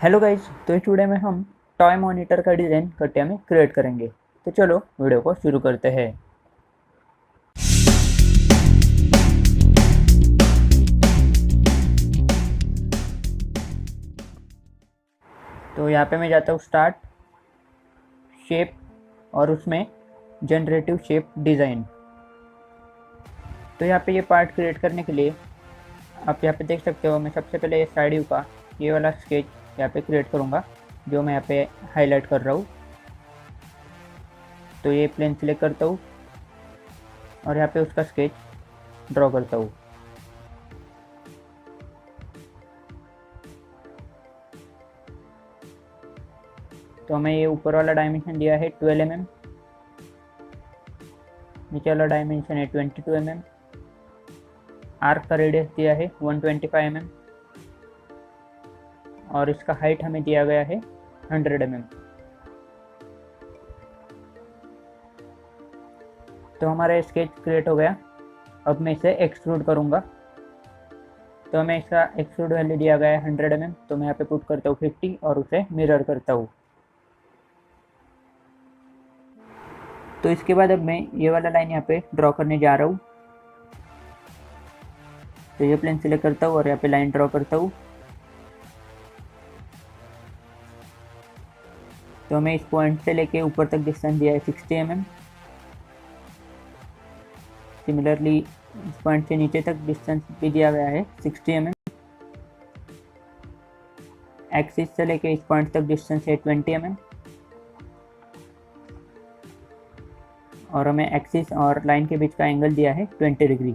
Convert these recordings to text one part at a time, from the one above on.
Hello guys, तो इस video में हम टॉय मॉनिटर का डिज़ाइन कटिया में क्रिएट करेंगे। तो चलो वीडियो को शुरू करते हैं। तो यहाँ पे मैं जाता हूँ स्टार्ट, शेप और उसमें जनरेटिव शेप डिज़ाइन। तो यहाँ पे ये पार्ट क्रिएट करने के लिए आप यहाँ पे देख सकते हो, मैं सबसे पहले साइड व्यू का ये वाला स्केच यहाँ पे क्रिएट करूँगा, जो मैं यहाँ पे हाईलाइट कर रहा हूँ। तो ये प्लेन सिलेक्ट करता हूँ और यहाँ पे उसका स्केच ड्रॉ करता हूँ। तो हमें ये ऊपर वाला डायमेंशन दिया है 12 mm, नीचे वाला डायमेंशन है 22 mm, आर्क का रेडियस दिया है 125 mm और इसका हाइट हमें दिया गया है 100 mm। तो हमारा स्केच क्रिएट हो गया। अब मैं इसे एक्सट्रूड करूँगा। तो हमें इसका एक्सट्रूड वैल्यू दिया गया है 100 mm, तो मैं यहाँ पे पुट करता हूँ 50 और उसे मिरर करता हूँ। तो इसके बाद अब मैं ये वाला लाइन यहाँ पे ड्रॉ करने जा रहा हूँ। तो ये प्लेन सिलेक्ट करता हूँ और यहाँ पे लाइन ड्रॉ करता हूँ। तो हमें इस पॉइंट से लेके ऊपर तक डिस्टेंस दिया है 60 mm। सिमिलरली इस पॉइंट से नीचे तक डिस्टेंस भी दिया गया है 60 mm। एक्सिस से लेके इस पॉइंट तक डिस्टेंस है 20 mm और हमें एक्सिस और लाइन के बीच का एंगल दिया है 20 डिग्री।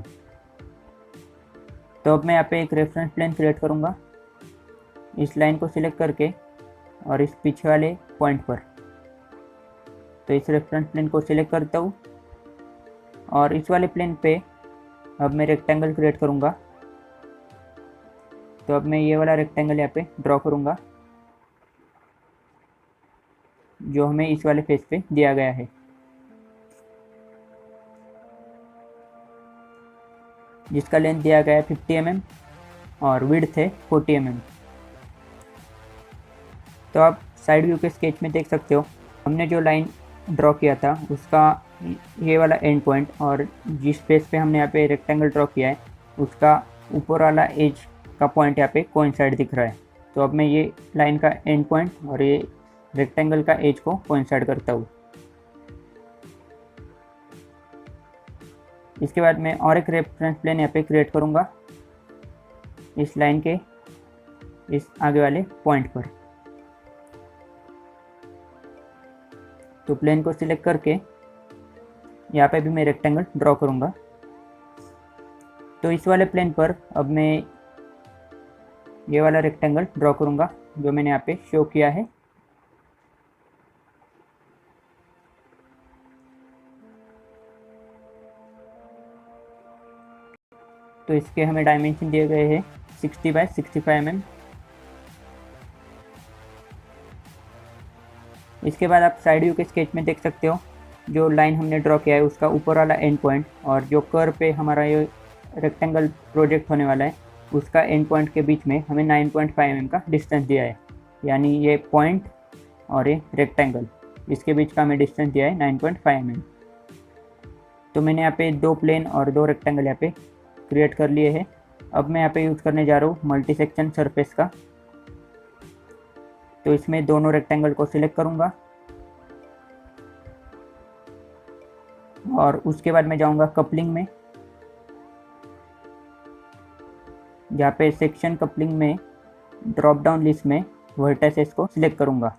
तो अब मैं यहाँ पे एक रेफरेंस प्लेन क्रिएट करूँगा, इस लाइन को सिलेक्ट करके और इस पीछे वाले पॉइंट पर। तो इस रेफरेंस प्लेन को सिलेक्ट करता हूँ और इस वाले प्लेन पे अब मैं रेक्टेंगल क्रिएट करूँगा। तो अब मैं ये वाला रेक्टेंगल यहाँ पे ड्रॉ करूँगा, जो हमें इस वाले फेस पे दिया गया है, जिसका लेंथ दिया गया है 50 mm और विड्थ है 40 mm। तो आप साइड व्यू के स्केच में देख सकते हो, हमने जो लाइन ड्रॉ किया था उसका ये वाला एंड पॉइंट और जिस फेस पे हमने यहाँ पे रेक्टेंगल ड्रॉ किया है उसका ऊपर वाला एज का पॉइंट यहाँ पे कोइंसाइड दिख रहा है। तो अब मैं ये लाइन का एंड पॉइंट और ये रेक्टेंगल का एज को कोइंसाइड करता हूँ। इसके बाद मैं और एक रेफरेंस प्लेन यहाँ पे क्रिएट करूँगा इस लाइन के इस आगे वाले पॉइंट पर। तो प्लेन को सिलेक्ट करके यहाँ पे भी मैं रेक्टेंगल ड्रॉ करूँगा। तो इस वाले प्लेन पर अब मैं ये वाला रेक्टेंगल ड्रॉ करूँगा, जो मैंने यहाँ पे शो किया है। तो इसके हमें डायमेंशन दिए गए हैं 60 बाय 65 mm। इसके बाद आप साइड व्यू के स्केच में देख सकते हो, जो लाइन हमने ड्रॉ किया है उसका ऊपर वाला एंड पॉइंट और जो कर्व पे हमारा ये रेक्टेंगल प्रोजेक्ट होने वाला है उसका एंड पॉइंट के बीच में हमें 9.5 mm का डिस्टेंस दिया है। यानी ये पॉइंट और ये रेक्टेंगल, इसके बीच का हमें डिस्टेंस दिया है 9.5 mm। तो मैंने यहाँ पे दो प्लेन और दो रेक्टेंगल यहाँ पे क्रिएट कर लिए हैं। अब मैं यहाँ पे यूज़ करने जा रहा हूँ मल्टी सेक्शन सरफेस का। तो इसमें दोनों रेक्टेंगल को सिलेक्ट करूँगा और उसके बाद मैं जाऊँगा कपलिंग में, जहाँ पे सेक्शन कपलिंग में ड्रॉप डाउन लिस्ट में वर्टिसेस को सिलेक्ट करूँगा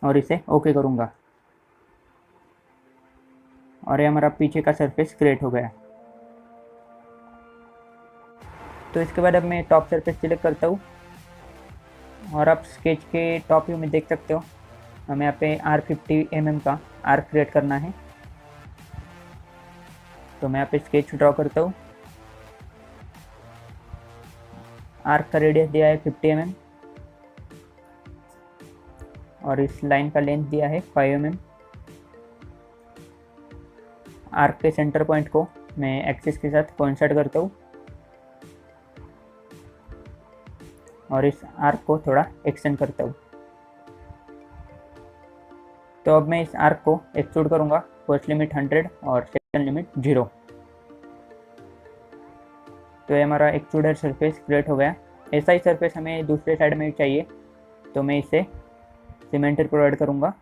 और इसे ओके करूँगा और ये हमारा पीछे का सरफेस क्रिएट हो गया। तो इसके बाद अब मैं टॉप सरफेस सिलेक्ट करता हूँ और आप स्केच के टॉप व्यू में देख सकते हो, हमें यहाँ पे R50 mm का आर्क क्रिएट करना है। तो मैं यहाँ पे स्केच ड्रॉ करता हूँ। आर्क का रेडियस दिया है 50 mm और इस लाइन का लेंथ दिया है 5 mm। आर्क के सेंटर पॉइंट को मैं एक्सिस के साथ कोइंसाइड करता हूँ और इस आर्क को थोड़ा एक्सटेंड करता हूँ। तो अब मैं इस आर्क को एक्सट्रूड करूँगा, फर्स्ट लिमिट 100 और सेकंड लिमिट 0। तो ये हमारा एक्सट्रूडर सरफेस क्रिएट हो गया। ऐसा ही सरफेस हमें दूसरे साइड में चाहिए, तो मैं इसे सीमेंटर प्रोवाइड करूँगा।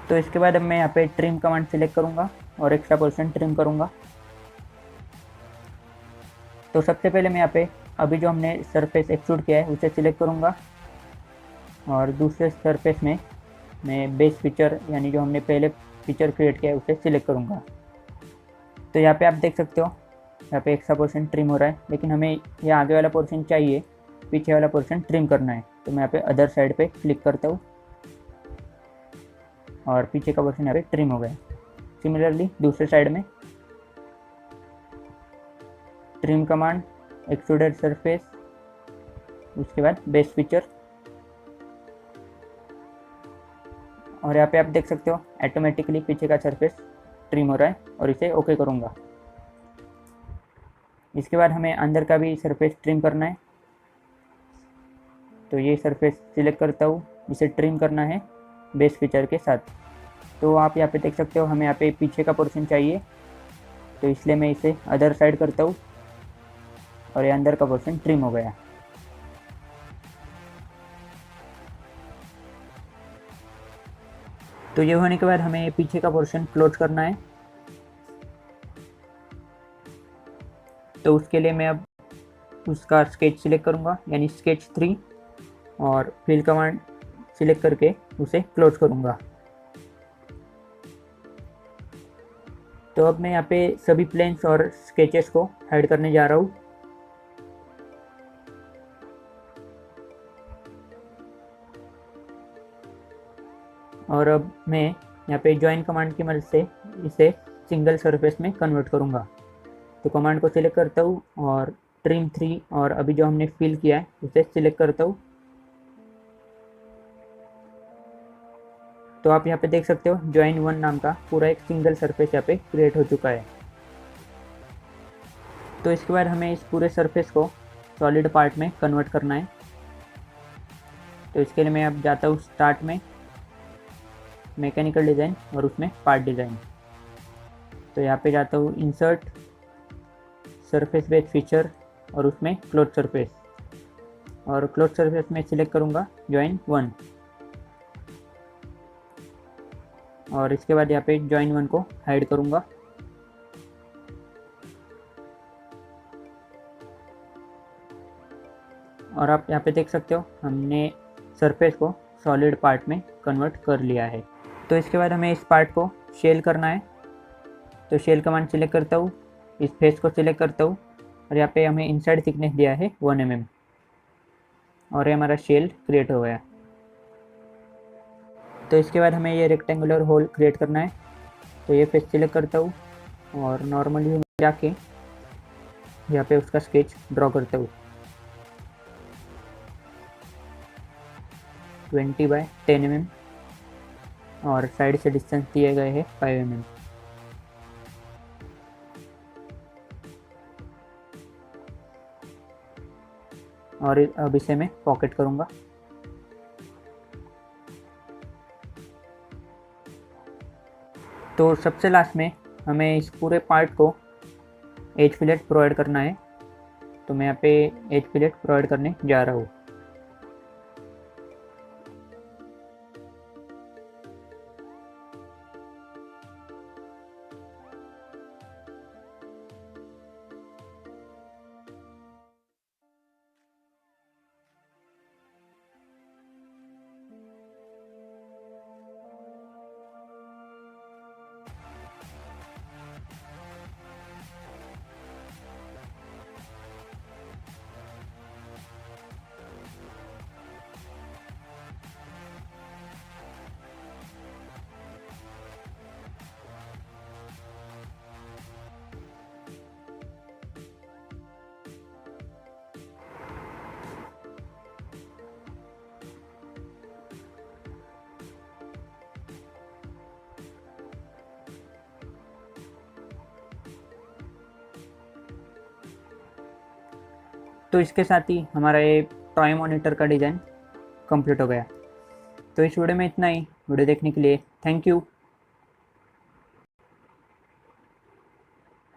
तो इसके बाद अब मैं यहाँ पे ट्रिम कमांड सिलेक्ट करूँगा और एक्स्ट्रा पोर्शन ट्रिम करूँगा। तो सबसे पहले मैं यहाँ पे अभी जो हमने सरफेस एक्सट्रूड किया है उसे सिलेक्ट करूँगा और दूसरे सरफेस में मैं बेस फीचर यानी जो हमने पहले फीचर क्रिएट किया है उसे सिलेक्ट करूँगा। तो यहाँ पे आप देख सकते हो यहाँ पे एक्स्ट्रा पोर्शन ट्रिम हो रहा है, लेकिन हमें ये आगे वाला पोर्शन चाहिए, पीछे वाला पोर्शन ट्रिम करना है। तो मैं यहाँ पे अदर साइड पे क्लिक करता हूँ और पीछे का पोर्शन यहाँ पे ट्रिम हो गया। सिमिलरली दूसरे साइड में ट्रिम कमांड, एक्सट्रूडेड सरफेस, उसके बाद बेस फीचर, और यहाँ पे आप देख सकते हो ऑटोमेटिकली पीछे का सरफेस ट्रिम हो रहा है और इसे ओके करूँगा। इसके बाद हमें अंदर का भी सरफेस ट्रिम करना है, तो ये सरफेस सिलेक्ट करता हूँ, इसे ट्रिम करना है बेस फीचर के साथ। तो आप यहाँ पे देख सकते हो हमें यहाँ पे पीछे का पोर्शन चाहिए, तो इसलिए मैं इसे अदर साइड करता हूँ और ये अंदर का पोर्शन ट्रिम हो गया। तो ये होने के बाद हमें पीछे का पोर्शन क्लोज करना है। तो उसके लिए मैं अब उसका स्केच सिलेक्ट करूँगा यानी स्केच 3 और फिल कमांड सिलेक्ट करके उसे क्लोज करूँगा। तो अब मैं यहाँ पे सभी प्लेन्स और स्केचेस को हाइड करने जा रहा हूँ। और अब मैं यहाँ पे ज्वाइन कमांड की मदद से इसे सिंगल सरफेस में कन्वर्ट करूँगा। तो कमांड को सिलेक्ट करता हूँ और ट्रिम 3 और अभी जो हमने फिल किया है उसे सिलेक्ट करता हूँ। तो आप यहाँ पे देख सकते हो ज्वाइन 1 नाम का पूरा एक सिंगल सरफेस यहाँ पे क्रिएट हो चुका है। तो इसके बाद हमें इस पूरे सरफेस को सॉलिड पार्ट में कन्वर्ट करना है। तो इसके लिए मैं अब जाता हूँ स्टार्ट में, मैकेनिकल डिज़ाइन और उसमें पार्ट डिज़ाइन। तो यहाँ पे जाता हूँ इंसर्ट, सरफेस बेस फीचर और उसमें क्लोज सरफेस, और क्लोज सरफेस में सिलेक्ट करूँगा ज्वाइन 1। और इसके बाद यहाँ पे ज्वाइन 1 को हाइड करूँगा। और आप यहाँ पे देख सकते हो हमने सरफेस को सॉलिड पार्ट में कन्वर्ट कर लिया है। तो इसके बाद हमें इस पार्ट को शेल करना है। तो शेल कमांड सिलेक्ट करता हूँ, इस फेस को सिलेक्ट करता हूँ और यहाँ पे हमें इनसाइड थिकनेस दिया है 1 mm और ये हमारा शेल क्रिएट हो गया। तो इसके बाद हमें ये रेक्टेंगुलर होल क्रिएट करना है। तो ये फेस सिलेक्ट करता हूँ और नॉर्मली जाके यहाँ पे उसका स्केच ड्रॉ करता हूँ। 20 बाय 10 mm और साइड से डिस्टेंस दिए गए हैं 5 mm। और अब इसे मैं पॉकेट करूँगा। तो सबसे लास्ट में हमें इस पूरे पार्ट को एज फिलेट प्रोवाइड करना है। तो मैं यहाँ पे एज फिलेट प्रोवाइड करने जा रहा हूँ। तो इसके साथ ही हमारा ये टॉय मॉनिटर का डिज़ाइन कंप्लीट हो गया। तो इस वीडियो में इतना ही। वीडियो देखने के लिए थैंक यू।